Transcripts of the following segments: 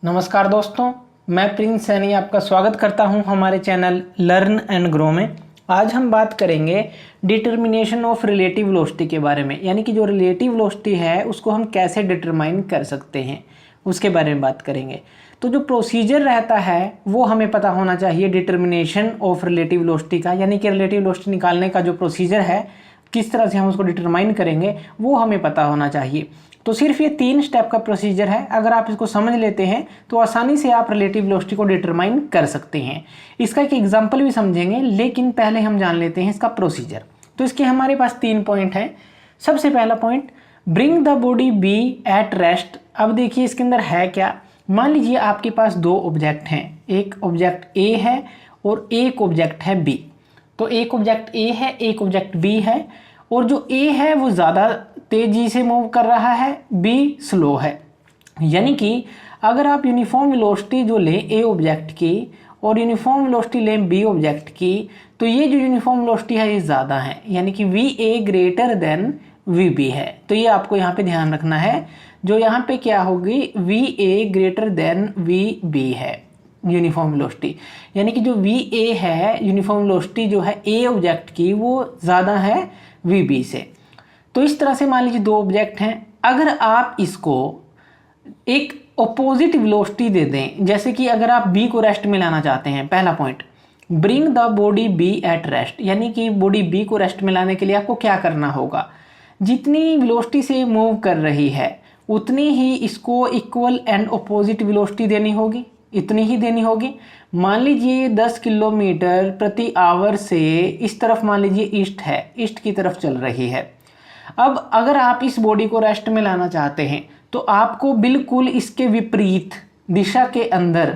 नमस्कार दोस्तों, मैं प्रिंस सैनी आपका स्वागत करता हूं हमारे चैनल लर्न एंड ग्रो में। आज हम बात करेंगे डिटर्मिनेशन ऑफ रिलेटिव वेलोसिटी के बारे में, यानी कि जो रिलेटिव वेलोसिटी है उसको हम कैसे डिटरमाइन कर सकते हैं उसके बारे में बात करेंगे। तो जो प्रोसीजर रहता है वो हमें पता होना चाहिए डिटर्मिनेशन ऑफ रिलेटिव वेलोसिटी का, यानी कि रिलेटिव वेलोसिटी निकालने का जो प्रोसीजर है, किस तरह से हम उसको डिटरमाइन करेंगे वो हमें पता होना चाहिए। तो सिर्फ ये 3 स्टेप का प्रोसीजर है, अगर आप इसको समझ लेते हैं तो आसानी से आप रिलेटिव वेलोसिटी को डिटरमाइन कर सकते हैं। इसका एक एग्जांपल भी समझेंगे, लेकिन पहले हम जान लेते हैं इसका प्रोसीजर। तो इसके हमारे पास 3 पॉइंट हैं। सबसे पहला point, bring the body B at rest. अब देखिए इसके अंदर है क्या। मान लीजिए आपके पास 2 ऑब्जेक्ट हैं, एक ऑब्जेक्ट ए है और एक ऑब्जेक्ट है बी। तो एक ऑब्जेक्ट ए है, एक ऑब्जेक्ट बी है, और जो ए है वो ज़्यादा तेजी से मूव कर रहा है, बी स्लो है। यानी कि अगर आप यूनिफॉर्म वेलोसिटी जो लें ए ऑब्जेक्ट की और यूनिफॉर्म वेलोसिटी लें बी ऑब्जेक्ट की, तो ये जो यूनिफॉर्म वेलोसिटी है ये ज़्यादा है, यानी कि V A greater than V B है। तो ये आपको यहाँ पे ध्यान रखना है, जो यहाँ पे क्या होगी, V A greater than V B है यूनिफॉर्म वेलोसिटी, यानी कि जो वी ए है यूनिफॉर्म वेलोसिटी जो है ए ऑब्जेक्ट की वो ज़्यादा है वी बी से। तो इस तरह से मान लीजिए 2 ऑब्जेक्ट हैं, अगर आप इसको एक ऑपोजिट वेलोसिटी दे दें, जैसे कि अगर आप बी को रेस्ट में लाना चाहते हैं, पहला point, bring the body B at rest, यानी कि बॉडी बी को रेस्ट में लाने के लिए आपको क्या करना होगा, जितनी वेलोसिटी से मूव कर रही है उतनी ही इसको इक्वल एंड ऑपोजिट वेलोसिटी देनी होगी, इतनी ही देनी होगी। मान लीजिए 10 किलोमीटर प्रति आवर से इस तरफ मान लीजिए ईस्ट है, ईस्ट की तरफ चल रही है। अब अगर आप इस बॉडी को रेस्ट में लाना चाहते हैं तो आपको बिल्कुल इसके विपरीत दिशा के अंदर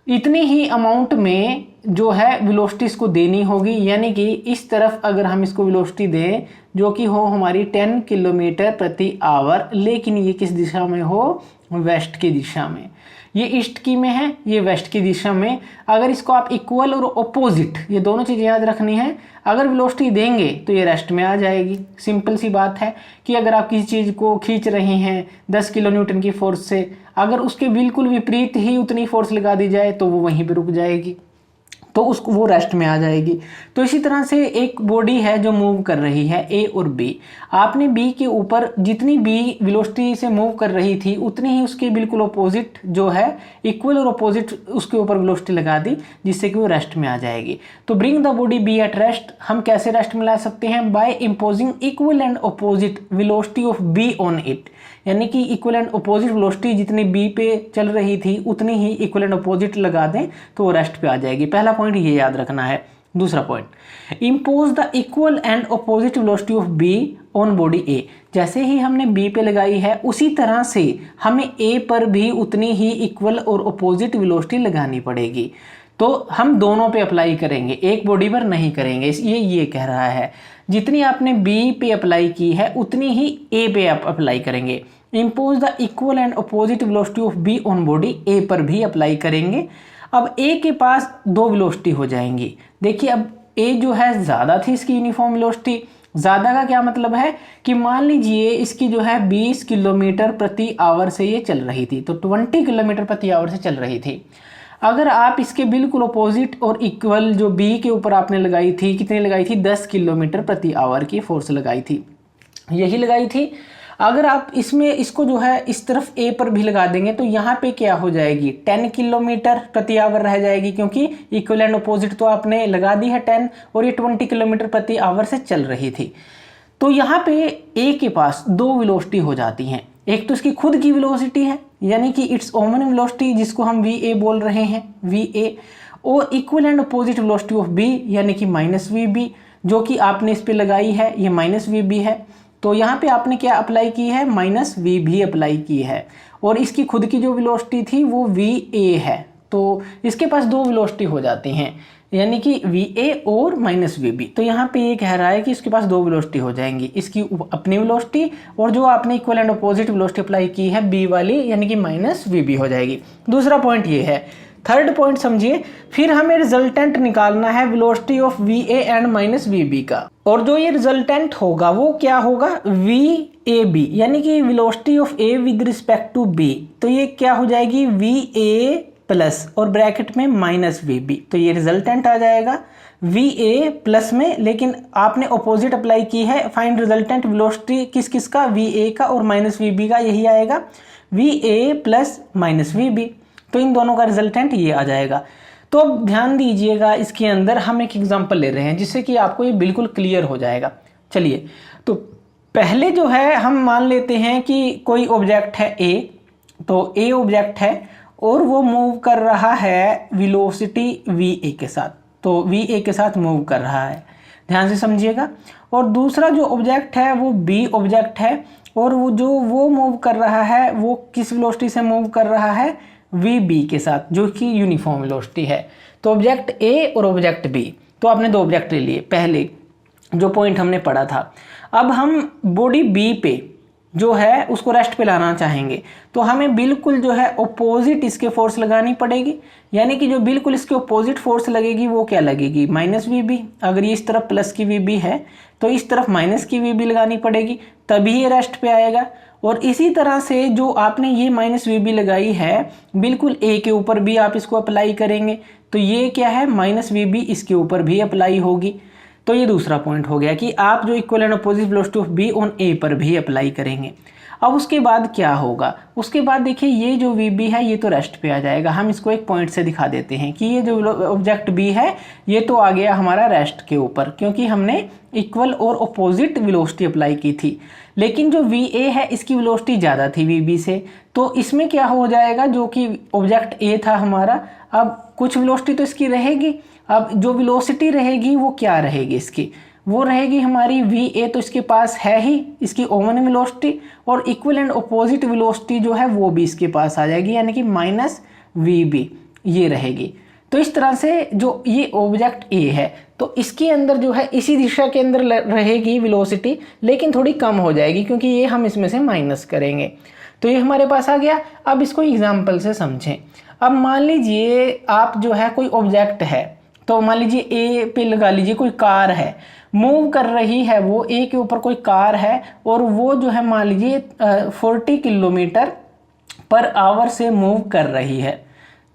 इतनी ही अमाउंट में जो है वेलोसिटी इसको देनी होगी, यानी कि इस तरफ अगर हम इसको वेलोसिटी दें जो कि हो हमारी 10 किलोमीटर प्रति आवर, लेकिन ये किस दिशा में हो, वेस्ट की दिशा में। ये ईस्ट की में है, ये वेस्ट की दिशा में। अगर इसको आप इक्वल और ऑपोजिट, ये दोनों चीज़ें याद रखनी है, अगर वेलोसिटी देंगे तो ये रेस्ट में आ जाएगी। सिंपल सी बात है कि अगर आप किसी चीज़ को खींच रहे हैं 10 किलो न्यूटन की फोर्स से, अगर उसके बिल्कुल विपरीत ही उतनी फोर्स लगा दी जाए तो वो वहीं पर रुक जाएगी, तो उसको वो रेस्ट में आ जाएगी। तो इसी तरह से एक बॉडी है जो मूव कर रही है ए और बी, आपने बी के ऊपर जितनी बी वेलोसिटी से मूव कर रही थी उतनी ही उसके बिल्कुल अपोजिट जो है इक्वल और अपोजिट उसके ऊपर वेलोसिटी लगा दी, जिससे कि वो रेस्ट में आ जाएगी। तो bring the body B at rest हम कैसे रेस्ट में ला सकते हैं, by imposing equal and opposite velocity of B on it, यानी कि इक्वल एंड अपोजिट वेलोसिटी जितनी बी पे चल रही थी उतनी ही इक्वल एंड अपोजिट लगा दें तो वो रेस्ट पे आ जाएगी। पहला पॉइंट ये याद रखना है। दूसरा point, impose the equal and opposite velocity of B on body A. जैसे ही हमने बी पे लगाई है उसी तरह से हमें ए पर भी उतनी ही इक्वल और अपोजिट वेलोसिटी लगानी पड़ेगी। तो हम दोनों पे अप्लाई करेंगे, एक बॉडी पर नहीं करेंगे, ये कह रहा है। जितनी आपने बी पे अप्लाई की है उतनी ही ए पे आप अप्लाई करेंगे। Impose the equal and opposite velocity of B on body A पर भी अप्लाई करेंगे। अब ए के पास 2 वेलोसिटी हो जाएंगी। देखिए अब ए जो है ज़्यादा थी इसकी यूनिफॉर्म वेलोसिटी, ज़्यादा का क्या मतलब है कि मान लीजिए इसकी जो है 20 किलोमीटर प्रति आवर से ये चल रही थी, तो 20 किलोमीटर प्रति आवर से चल रही थी। अगर आप इसके बिल्कुल अपोजिट और इक्वल जो बी के ऊपर आपने लगाई थी, कितनी लगाई थी, 10 किलोमीटर प्रति आवर की फोर्स लगाई थी, यही लगाई थी। अगर आप इसमें इसको जो है इस तरफ ए पर भी लगा देंगे तो यहाँ पे क्या हो जाएगी, 10 किलोमीटर प्रति आवर रह जाएगी, क्योंकि इक्वल एंड अपोजिट तो आपने लगा दी है 10 और ये 20 किलोमीटर प्रति आवर से चल रही थी। तो यहाँ पे ए के पास 2 वेलोसिटी हो जाती हैं। एक तो इसकी खुद की वेलोसिटी है, यानी कि इट्स ओन वेलोसिटी जिसको हम वी ए बोल रहे हैं, वी ए, और equal and opposite velocity of B यानी कि माइनस वी बी, जो कि आपने इस पे लगाई है, ये माइनस वी बी है। तो यहाँ पे आपने क्या अप्लाई की है, माइनस वी भी अप्लाई की है, और इसकी खुद की जो वेलोसिटी थी वो वी ए है। तो इसके पास 2 वेलोसिटी हो जाती हैं, यानी कि वी ए और माइनस वी बी। तो यहाँ पे ये कह रहा है कि इसके पास 2 वेलोसिटी हो जाएंगी, इसकी अपनी वेलोसिटी और जो आपने equal and opposite velocity apply की है बी वाली, यानी कि माइनस वी बी हो जाएगी। दूसरा पॉइंट ये है, थर्ड पॉइंट समझिए, फिर हमें रिजल्टेंट निकालना है velocity of V A and minus V B का, और जो ये रिजल्टेंट होगा वो क्या होगा, वी ए बी, यानी कि velocity of A with respect to B, तो ये क्या हो जाएगी वी ए प्लस और ब्रैकेट में माइनस वी बी, तो ये रिजल्टेंट आ जाएगा वी ए प्लस में, लेकिन आपने अपोजिट अप्लाई की है, फाइंड रिजल्टेंट वेलोसिटी किस किस का, वी ए का और माइनस वी बी का, यही आएगा V A plus minus V B, तो इन दोनों का रिजल्टेंट ये आ जाएगा। तो अब ध्यान दीजिएगा, इसके अंदर हम एक एग्जांपल ले रहे हैं जिससे कि आपको ये बिल्कुल क्लियर हो जाएगा। चलिए, तो पहले जो है हम मान लेते हैं कि कोई ऑब्जेक्ट है ए, तो ए ऑब्जेक्ट है और वो मूव कर रहा है वेलोसिटी वी ए के साथ, तो वी ए के साथ मूव कर रहा है, ध्यान से समझिएगा। और दूसरा जो ऑब्जेक्ट है वो बी ऑब्जेक्ट है और वो मूव कर रहा है वो किस वेलोसिटी से मूव कर रहा है, वी बी के साथ, जो कि यूनिफॉर्म वेलोसिटी है। तो ऑब्जेक्ट ए और ऑब्जेक्ट बी, तो आपने दो ऑब्जेक्ट ले लिए पहले जो पॉइंट हमने पढ़ा था। अब हम बॉडी बी पे जो है उसको रेस्ट पे लाना चाहेंगे, तो हमें बिल्कुल जो है अपोजिट इसके फोर्स लगानी पड़ेगी, यानी कि जो बिल्कुल इसके अपोजिट फोर्स लगेगी वो क्या लगेगी, माइनस वी बी। अगर ये इस तरफ प्लस की वी बी है तो इस तरफ माइनस की वी बी लगानी पड़ेगी, तभी ये रेस्ट पे आएगा। और इसी तरह से जो आपने ये माइनस वी बी लगाई है बिल्कुल ए के ऊपर भी आप इसको अप्लाई करेंगे, तो ये क्या है माइनस वी बी इसके ऊपर भी अप्लाई होगी। तो ये दूसरा पॉइंट हो गया कि आप जो equal and opposite velocity of B on A पर भी अप्लाई करेंगे। अब उसके बाद क्या होगा, उसके बाद देखिए ये जो वी बी है ये तो रेस्ट पे आ जाएगा। हम इसको एक पॉइंट से दिखा देते हैं कि ये जो ऑब्जेक्ट बी है ये तो आ गया हमारा रेस्ट के ऊपर, क्योंकि हमने इक्वल और अपोजिट वेलोसिटी अप्लाई की थी। लेकिन जो वी ए है इसकी वेलोसिटी ज़्यादा थी वी बी से, तो इसमें क्या हो जाएगा, जो कि ऑब्जेक्ट ए था हमारा, अब कुछ वेलोसिटी तो इसकी रहेगी। अब जो वेलोसिटी रहेगी वो क्या रहेगी इसकी, वो रहेगी हमारी वी ए, तो इसके पास है ही इसकी ओवन वेलोसिटी, और इक्वल एंड अपोजिट वेलोसिटी जो है वो भी इसके पास आ जाएगी, यानी कि माइनस वी बी ये रहेगी। तो इस तरह से जो ये ऑब्जेक्ट ए है तो इसके अंदर जो है इसी दिशा के अंदर रहेगी वेलोसिटी, लेकिन थोड़ी कम हो जाएगी क्योंकि ये हम इसमें से माइनस करेंगे। तो ये हमारे पास आ गया। अब इसको एग्जाम्पल से समझें। अब मान लीजिए आप जो है कोई ऑब्जेक्ट है, तो मान लीजिए ए पे लगा लीजिए कोई कार है, मूव कर रही है वो ए के ऊपर कोई कार है, और वो जो है मान लीजिए 40 किलोमीटर पर आवर से मूव कर रही है।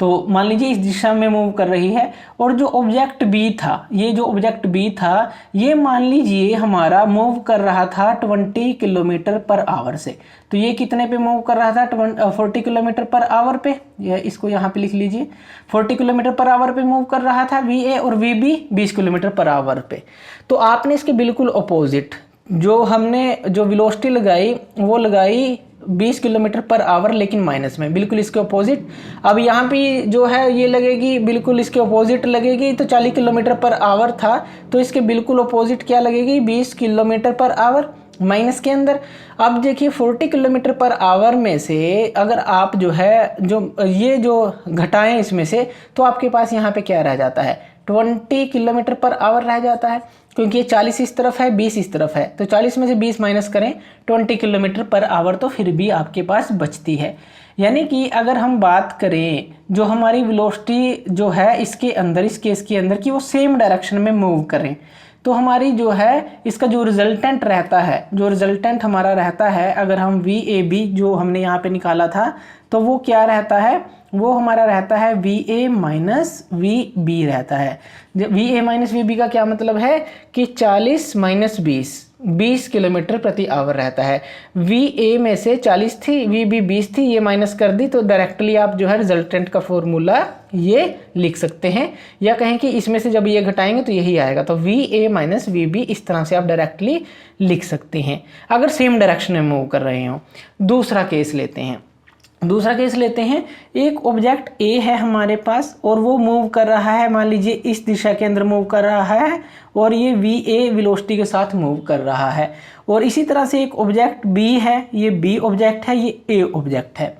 तो मान लीजिए इस दिशा में मूव कर रही है, और जो ऑब्जेक्ट बी था, ये जो ऑब्जेक्ट बी था ये मान लीजिए हमारा मूव कर रहा था 20 किलोमीटर पर आवर से। तो ये कितने पे मूव कर रहा था, 40 किलोमीटर पर आवर पे, इसको यहाँ पे लिख लीजिए, 40 किलोमीटर पर आवर पे मूव कर रहा था वी ए, और V B 20 kilometre per hour पे। तो आपने इसके बिल्कुल अपोजिट जो हमने जो वेलोसिटी लगाई वो लगाई 20 किलोमीटर पर आवर, लेकिन माइनस में, बिल्कुल इसके अपोजिट। अब यहाँ पे जो है ये लगेगी बिल्कुल इसके अपोजिट लगेगी, तो 40 किलोमीटर पर आवर था तो इसके बिल्कुल अपोजिट क्या लगेगी, 20 किलोमीटर पर आवर माइनस के अंदर। अब देखिए 40 किलोमीटर पर आवर में से अगर आप जो है ये जो घटाएं इसमें से, तो आपके पास यहाँ पे क्या रह जाता है, 20 किलोमीटर पर आवर रह जाता है, क्योंकि ये 40 इस तरफ है 20 इस तरफ है, तो 40 में से 20 माइनस करें 20 किलोमीटर पर आवर, तो फिर भी आपके पास बचती है। यानी कि अगर हम बात करें जो हमारी वेलोसिटी जो है इसके अंदर, इस केस के अंदर कि वो सेम डायरेक्शन में मूव करें, तो हमारी जो है इसका जो रिजल्टेंट रहता है, जो रिजल्टेंट हमारा रहता है, अगर हम वी ए बी जो हमने यहाँ पे निकाला था, तो वो क्या रहता है, वो हमारा रहता है V A minus V B रहता है। V A minus V B का क्या मतलब है कि 40 माइनस 20 किलोमीटर प्रति आवर रहता है। वी ए में से 40 थी, वी बी 20 थी, ये माइनस कर दी, तो डायरेक्टली आप जो है रिजल्टेंट का फॉर्मूला ये लिख सकते हैं, या कहें कि इसमें से जब ये घटाएंगे तो यही आएगा। तो V A minus V B इस तरह से आप डायरेक्टली लिख सकते हैं अगर सेम डायरेक्शन में मूव कर रहे हो। दूसरा केस लेते हैं, एक ऑब्जेक्ट ए है हमारे पास और वो मूव कर रहा है, मान लीजिए इस दिशा के अंदर मूव कर रहा है, और ये वी ए वेलोसिटी के साथ मूव कर रहा है। और इसी तरह से एक ऑब्जेक्ट बी है, ये बी ऑब्जेक्ट है, ये ए ऑब्जेक्ट है।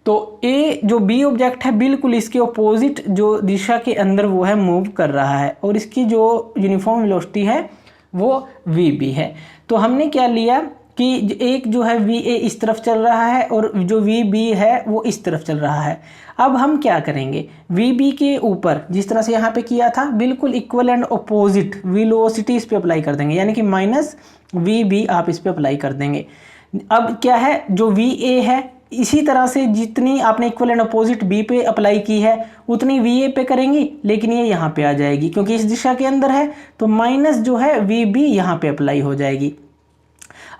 तो ए जो बी ऑब्जेक्ट है बिल्कुल इसके अपोजिट जो दिशा के अंदर वो है मूव कर रहा है, और इसकी जो यूनिफॉर्म वेलोसिटी है वो वी बी है। तो हमने क्या लिया कि एक जो है VA इस तरफ चल रहा है और जो VB है वो इस तरफ चल रहा है। अब हम क्या करेंगे, VB के ऊपर जिस तरह से यहाँ पे किया था बिल्कुल इक्वल एंड अपोजिट वेलोसिटी इस पे अप्लाई कर देंगे, यानी कि माइनस VB आप इस पे अप्लाई कर देंगे। अब क्या है, जो VA है इसी तरह से जितनी आपने इक्वल एंड अपोजिट B पे अप्लाई की है उतनी VA पे करेंगी, लेकिन ये यहाँ पे आ जाएगी क्योंकि इस दिशा के अंदर है, तो माइनस जो है VB यहाँ पे अप्लाई हो जाएगी।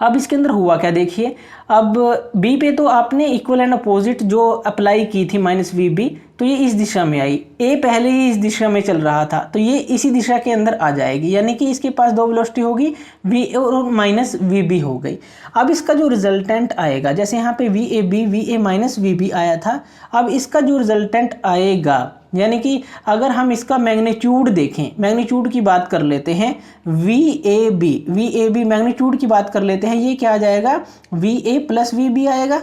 अब इसके अंदर हुआ क्या देखिए, अब B पे तो आपने इक्वल एंड अपोजिट जो अप्लाई की थी माइनस VB, तो ये इस दिशा में आई। A पहले ही इस दिशा में चल रहा था तो ये इसी दिशा के अंदर आ जाएगी, यानी कि इसके पास दो वेलोसिटी होगी, VA और माइनस VB हो गई। अब इसका जो रिजल्टेंट आएगा, जैसे यहाँ पे VA माइनस VB आया था, अब इसका जो रिजल्टेंट आएगा, यानी कि अगर हम इसका मैग्नीट्यूड देखें, मैग्नीट्यूड की बात कर लेते हैं, VAB मैग्नीट्यूड की बात कर लेते हैं, ये क्या आ जाएगा, VA प्लस VB आएगा।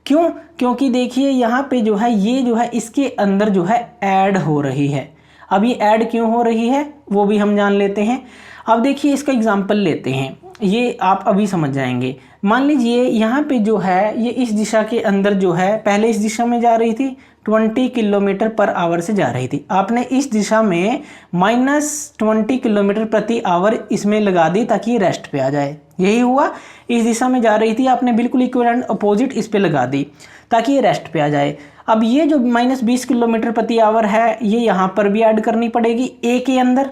क्यों, क्योंकि देखिए यहाँ पे जो है ये जो है इसके अंदर जो है ऐड हो रही है। अब ये ऐड क्यों हो रही है वो भी हम जान लेते हैं। अब देखिए इसका एग्जांपल लेते हैं, ये आप अभी समझ जाएंगे। मान लीजिए यहाँ पे जो है ये इस दिशा के अंदर जो है पहले इस दिशा में जा रही थी, 20 किलोमीटर पर आवर से जा रही थी, आपने इस दिशा में माइनस 20 किलोमीटर प्रति आवर इसमें लगा दी ताकि ये रेस्ट पे आ जाए। यही हुआ, इस दिशा में जा रही थी, आपने बिल्कुल इक्वल एंड अपोजिट इस पे लगा दी ताकि ये रेस्ट पे आ जाए। अब ये जो माइनस 20 किलोमीटर प्रति आवर है ये यहाँ पर भी ऐड करनी पड़ेगी A के अंदर।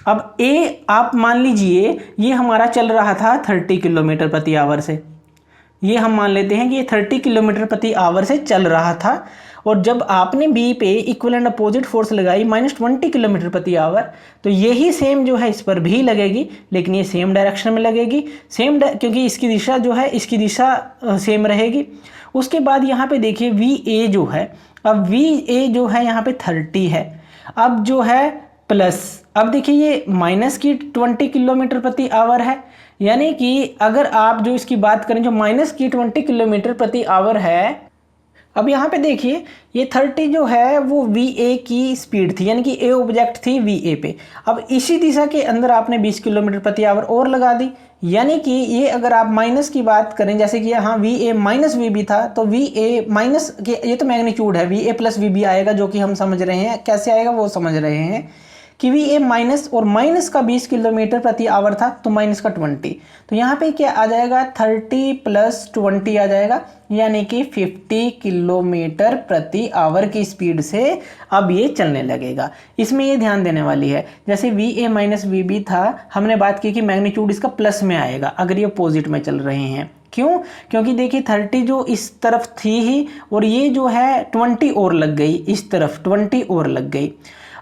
अब A आप मान लीजिए ये हमारा चल रहा था 30 किलोमीटर प्रति आवर से, ये हम मान लेते हैं कि ये 30 किलोमीटर प्रति आवर से चल रहा था, और जब आपने B पे इक्वल एंड अपोजिट फोर्स लगाई माइनस 20 किलोमीटर प्रति आवर, तो यही सेम जो है इस पर भी लगेगी, लेकिन ये सेम डायरेक्शन में लगेगी, क्योंकि इसकी दिशा जो है इसकी दिशा सेम रहेगी। उसके बाद यहाँ पे देखिए VA जो है, अब VA जो है यहाँ पे 30 है, अब जो है प्लस, अब देखिए ये माइनस की 20 किलोमीटर प्रति आवर है, यानी कि अगर आप जो इसकी बात करें जो माइनस की 20 किलोमीटर प्रति आवर है, अब यहाँ पे देखिए ये 30 जो है वो VA की स्पीड थी, यानी कि A ऑब्जेक्ट थी VA पे। अब इसी दिशा के अंदर आपने 20 किलोमीटर प्रति आवर और लगा दी, यानी कि ये अगर आप माइनस की बात करें, जैसे कि यहाँ VA माइनस VB था, तो VA माइनस के ये तो मैग्नीट्यूड है, VA प्लस VB आएगा, जो कि हम समझ रहे हैं कैसे आएगा वो समझ रहे हैं कि VA माइनस और माइनस का 20 किलोमीटर प्रति आवर था तो माइनस का 20, तो यहाँ पे क्या आ जाएगा 30 प्लस 20 आ जाएगा, यानी कि 50 किलोमीटर प्रति आवर की स्पीड से अब ये चलने लगेगा। इसमें ये ध्यान देने वाली है, जैसे VA माइनस VB था, हमने बात की कि मैग्नीट्यूड इसका प्लस में आएगा अगर ये अपोजिट में चल रहे हैं। क्यों, क्योंकि देखिए 30 जो इस तरफ थी ही, और ये जो है 20 और लग गई, इस तरफ 20 और लग गई।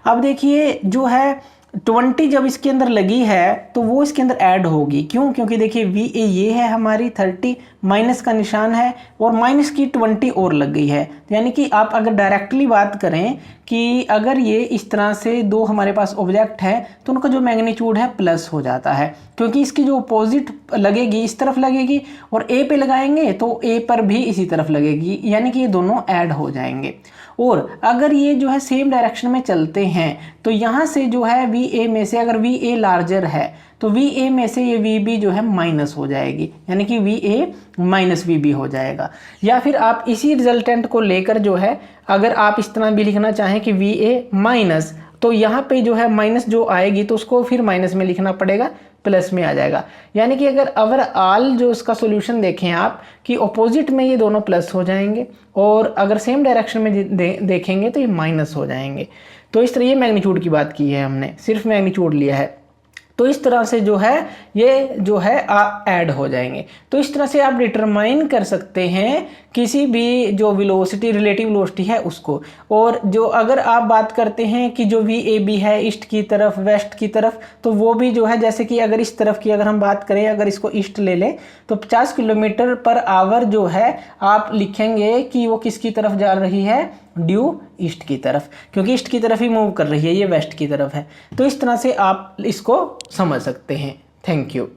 अब देखिए जो है 20 जब इसके अंदर लगी है तो वो इसके अंदर ऐड होगी। क्यों, क्योंकि देखिए VA ये है हमारी 30, माइनस का निशान है और माइनस की 20 और लग गई है, यानी कि आप अगर डायरेक्टली बात करें कि अगर ये इस तरह से दो हमारे पास ऑब्जेक्ट है तो उनका जो मैग्नीट्यूड है प्लस हो जाता है, क्योंकि इसकी जो अपोजिट लगेगी इस तरफ लगेगी और A पे लगाएंगे तो A पर भी इसी तरफ लगेगी, यानी कि ये दोनों ऐड हो जाएंगे। और अगर ये जो है सेम डायरेक्शन में चलते हैं तो यहाँ से जो है VA में से अगर VA लार्जर है तो VA में से ये VB जो है माइनस हो जाएगी, यानी कि VA माइनस VB हो जाएगा। या फिर आप इसी रिजल्टेंट को लेकर जो है अगर आप इस तरह भी लिखना चाहें कि VA माइनस, तो यहाँ पे जो है माइनस जो आएगी तो उसको फिर माइनस में लिखना पड़ेगा, प्लस में आ जाएगा। यानी कि अगर ओवरऑल जो इसका सॉल्यूशन देखें आप कि ऑपोजिट में ये दोनों प्लस हो जाएंगे और अगर सेम डायरेक्शन में देखेंगे तो ये माइनस हो जाएंगे। तो इस तरह ये मैग्नीट्यूड की बात की है, हमने सिर्फ मैग्नीट्यूड लिया है, तो इस तरह से जो है ये जो है ऐड हो जाएंगे। तो इस तरह से आप डिटरमाइन कर सकते हैं किसी भी जो वेलोसिटी रिलेटिव वेलोसिटी है उसको। और जो अगर आप बात करते हैं कि जो VAB है ईस्ट की तरफ वेस्ट की तरफ, तो वो भी जो है जैसे कि अगर इस तरफ की अगर हम बात करें, अगर इसको ईस्ट ले लें तो 50 किलोमीटर पर आवर जो है आप लिखेंगे कि वो किसकी तरफ जा रही है, ड्यू ईस्ट की तरफ, क्योंकि ईस्ट की तरफ ही मूव कर रही है, ये वेस्ट की तरफ है। तो इस तरह से आप इसको समझ सकते हैं। Thank you.